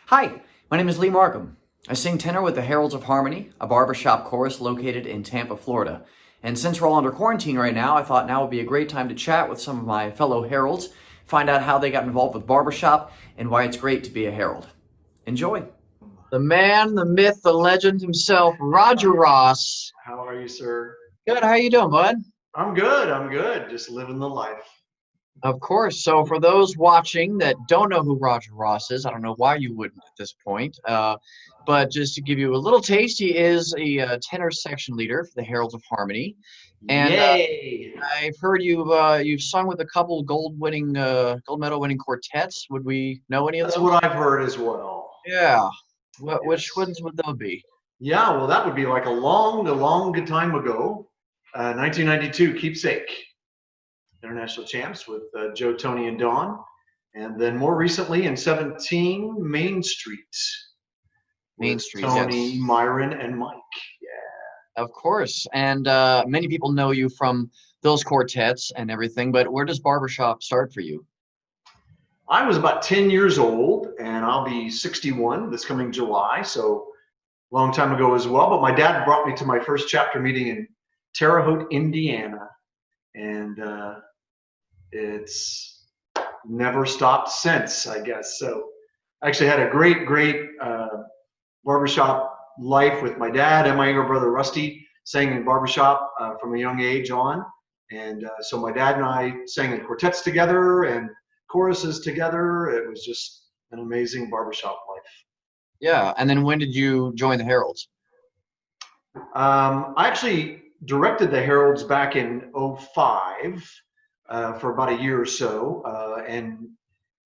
Hi, my name is Lee Markham. I sing tenor with the Heralds of Harmony, a barbershop chorus located in Tampa, Florida. And since we're all under quarantine right now, I thought now would be a great time to chat with some of my fellow Heralds, find out how they got involved with barbershop, and why it's great to be a Herald. Enjoy. The man, the myth, the legend himself, Roger Ross. How are you, sir? Good. How you doing, bud? I'm good. I'm good. Just living the life. Of course. So for those watching that don't know who Roger Ross is, I don't know why you wouldn't at this point, but just to give you a little taste, he is a tenor section leader for the Heralds of Harmony. And Yay! I've heard you've sung with a couple gold medal winning quartets. Would we know any of That's those? what I've heard as well. Yeah. Which Yes. ones would those be? Yeah, well, that would be like a long time ago. 1992 Keepsake International Champs with Joe, Tony, and Don. And then more recently in 17 Main Street. Main with Street, Tony, yes. Myron, and Mike. Yeah. Of course. And many people know you from those quartets and everything, but where does barbershop start for you? I was about 10 years old, and I'll be 61 this coming July, so long time ago as well. But my dad brought me to my first chapter meeting in Terre Haute, Indiana, and it's never stopped since, I guess. So I actually had a great barbershop life with my dad and my younger brother Rusty, sang in barbershop from a young age on. And so my dad and I sang in quartets together and choruses together. It was just an amazing barbershop life. Yeah. And then when did you join the Heralds? I actually directed the Heralds back in '05 for about a year or so, and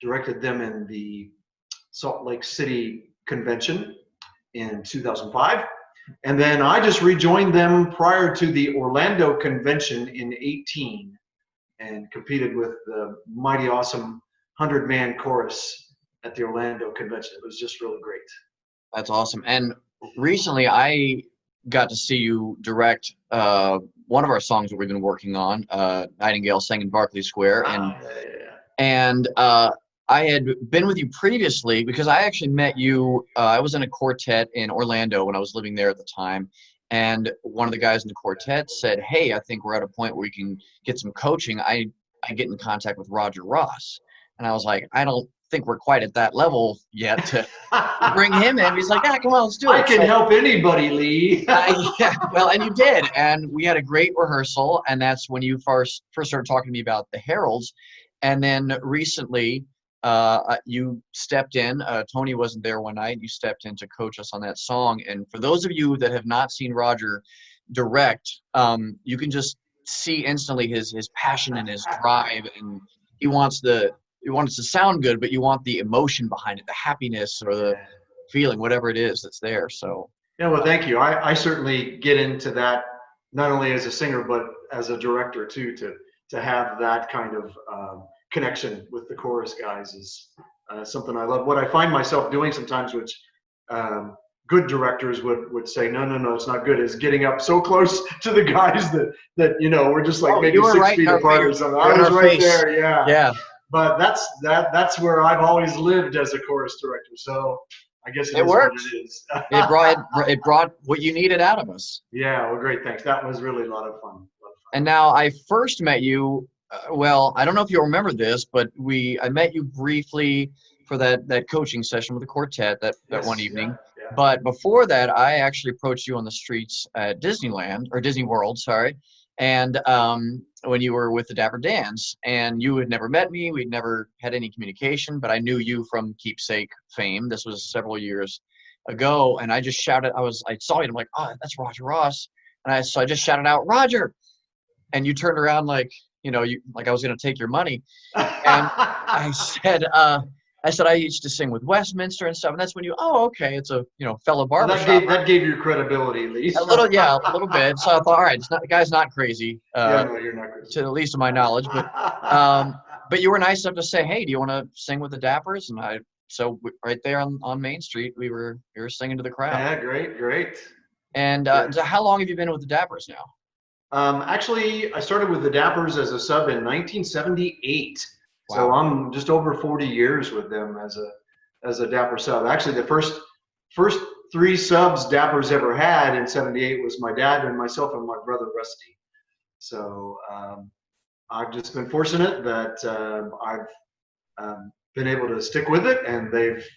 directed them in the Salt Lake City convention in 2005. And then I just rejoined them prior to the Orlando convention in '18 and competed with the mighty awesome 100-man chorus at the Orlando convention. It was just really great. That's awesome. And recently I got to see you direct one of our songs that we've been working on. Nightingale sang in Barclay Square. And I had been with you previously because I actually met you. I was in a quartet in Orlando when I was living there at the time. And one of the guys in the quartet said, "Hey, I think we're at a point where we can get some coaching. I get in contact with Roger Ross." And I was like, I don't think we're quite at that level yet to bring him in. He's like, "Yeah, come on, let's do it." I can help anybody, Lee. Yeah, well, and you did. And we had a great rehearsal. And that's when you first started talking to me about the Heralds. And then recently, you stepped in. Tony wasn't there one night. You stepped in to coach us on that song. And for those of you that have not seen Roger direct, you can just see instantly his passion and his drive. And he wants it to sound good, but you want the emotion behind it, the happiness or the feeling, whatever it is that's there. So Yeah, well, thank you. I certainly get into that not only as a singer but as a director too. To have that kind of connection with the chorus guys is something I love. What I find myself doing sometimes, which good directors would say, no, it's not good, is getting up so close to the guys that we're just like maybe 6 feet apart or something. I was right there, yeah. But that's where I've always lived as a chorus director. So I guess it worked. What it is. It brought what you needed out of us. Yeah, well, great, thanks. That was really a lot of fun. And now I first met you. Well, I don't know if you'll remember this, but I met you briefly for that coaching session with the quartet that one evening. Yeah. But before that, I actually approached you on the streets at Disneyland or Disney World, sorry. And when you were with the Dapper Dans, and you had never met me, we'd never had any communication, but I knew you from Keepsake fame. This was several years ago, and I just shouted. I saw you, and I'm like, "Oh, that's Roger Ross," and so I just shouted out, "Roger!" And you turned around like like I was going to take your money, and I said, I used to sing with Westminster and stuff, and that's when okay, it's a fellow barbershop. That gave you credibility, Lee. A little bit. So I thought, all right, the guy's not crazy. No, you're not crazy. To the least of my knowledge, but you were nice enough to say, "Hey, do you want to sing with the Dappers?" And so right there on Main Street, we were singing to the crowd. Yeah, great. And so how long have you been with the Dappers now? Actually, I started with the Dappers as a sub in 1978. Wow. So I'm just over 40 years with them as as a Dapper sub. Actually, the first three subs Dapper's ever had in '78 was my dad and myself and my brother Rusty. So I've just been fortunate that I've been able to stick with it, and they've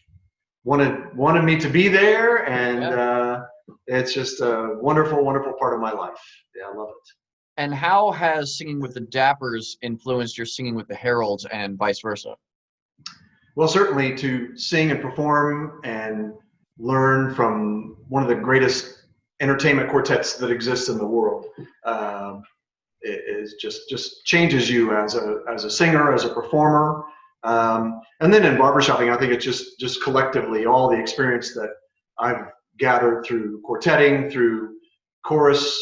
wanted me to be there, and it's just a wonderful, wonderful part of my life. Yeah, I love it. And how has singing with the Dappers influenced your singing with the Heralds and vice versa? Well, certainly to sing and perform and learn from one of the greatest entertainment quartets that exists in the world it is just changes you as a singer, as a performer. And then in barbershopping, I think it's just collectively all the experience that I've gathered through quartetting, through chorus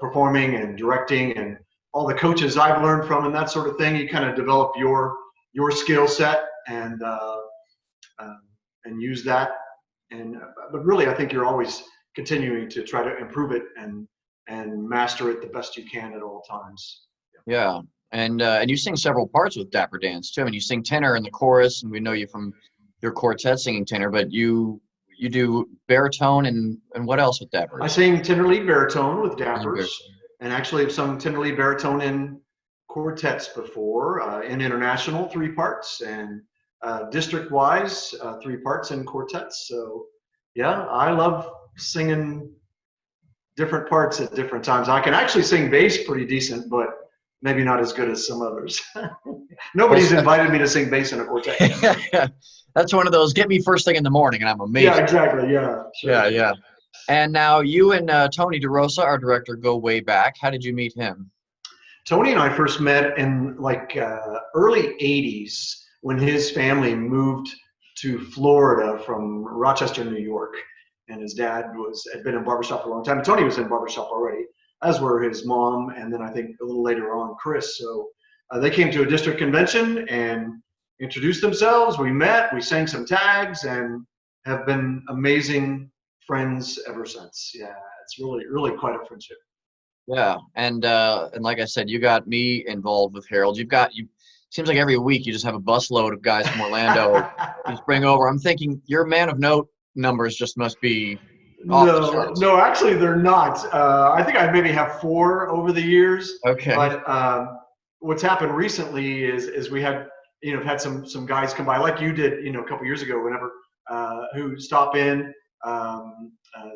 performing and directing, and all the coaches I've learned from and that sort of thing. You kind of develop your skill set and use that. But really, I think you're always continuing to try to improve it and master it the best you can at all times. Yeah. And you sing several parts with Dapper Dance too. I mean, you sing tenor in the chorus, and we know you from your quartet singing tenor, but you do baritone and what else with Dappers? I sing tenor lead baritone with Dappers, and actually have sung tenor lead baritone in quartets before, in international 3 parts, and district-wise 3 parts in quartets. So yeah, I love singing different parts at different times. I can actually sing bass pretty decent, but maybe not as good as some others. Nobody's invited me to sing bass in a quartet. That's one of those, get me first thing in the morning and I'm amazing. Yeah, exactly. Yeah. Sure. Yeah. And now you and Tony DeRosa, our director, go way back. How did you meet him? Tony and I first met in like early 80s when his family moved to Florida from Rochester, New York. And his dad had been in barbershop for a long time. Tony was in barbershop already, as were his mom, and then I think a little later on, Chris. So they came to a district convention and introduced themselves. We met, we sang some tags, and have been amazing friends ever since. Yeah, it's really, really quite a friendship. Yeah, and like I said, you got me involved with Harold. Seems like every week you just have a busload of guys from Orlando you just bring over. I'm thinking your man of note numbers just must be off the charts. No, actually they're not. I think I maybe have 4 over the years. Okay. But what's happened recently is we had had some guys come by like you did a couple years ago, whenever who stop in.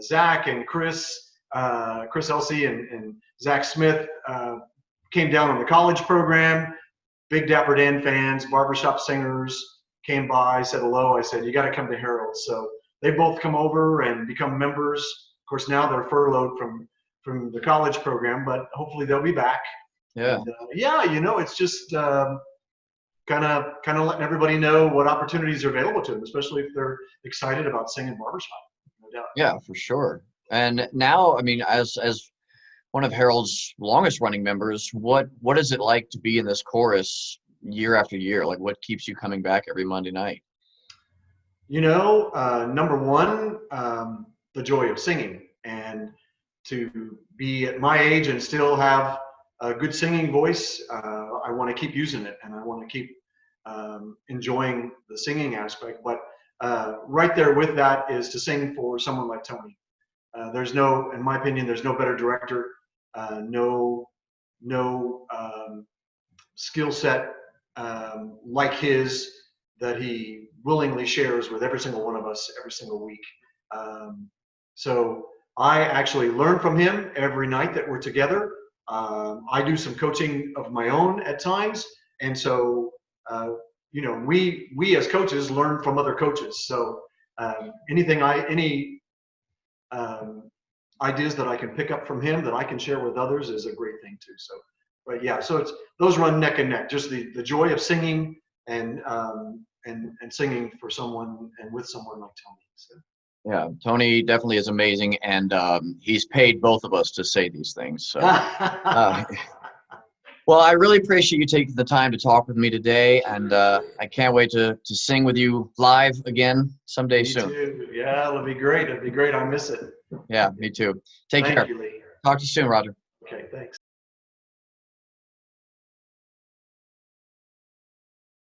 Zach and Chris Elsey and Zach Smith came down on the college program. Big Dapper Dan fans, barbershop singers came by, said hello. I said, you got to come to Heralds. So they both come over and become members. Of course, now they're furloughed from the college program, but hopefully they'll be back. Yeah. And, it's just kind of letting everybody know what opportunities are available to them, especially if they're excited about singing barbershop. No doubt. Yeah, for sure. And now, I mean, as one of Harold's longest running members, what is it like to be in this chorus year after year? Like, what keeps you coming back every Monday night? Number one, the joy of singing, and to be at my age and still have a good singing voice. I want to keep using it, and I want to keep enjoying the singing aspect. But right there with that is to sing for someone like Tony. In my opinion, there's no better director, no skill set like his that he willingly shares with every single one of us every single week. So I actually learn from him every night that we're together. I do some coaching of my own at times, and so we as coaches learn from other coaches. So any ideas that I can pick up from him that I can share with others is a great thing too. So, but yeah, so those run neck and neck. Just the joy of singing and singing for someone and with someone like Tony. So. Yeah, Tony definitely is amazing, and he's paid both of us to say these things. So, well, I really appreciate you taking the time to talk with me today, and I can't wait to sing with you live again someday soon. Me too. Yeah, it'll be great. It'll be great. I miss it. Yeah, me too. Take care. Thank you, Lee. Talk to you soon, Roger. Okay, thanks.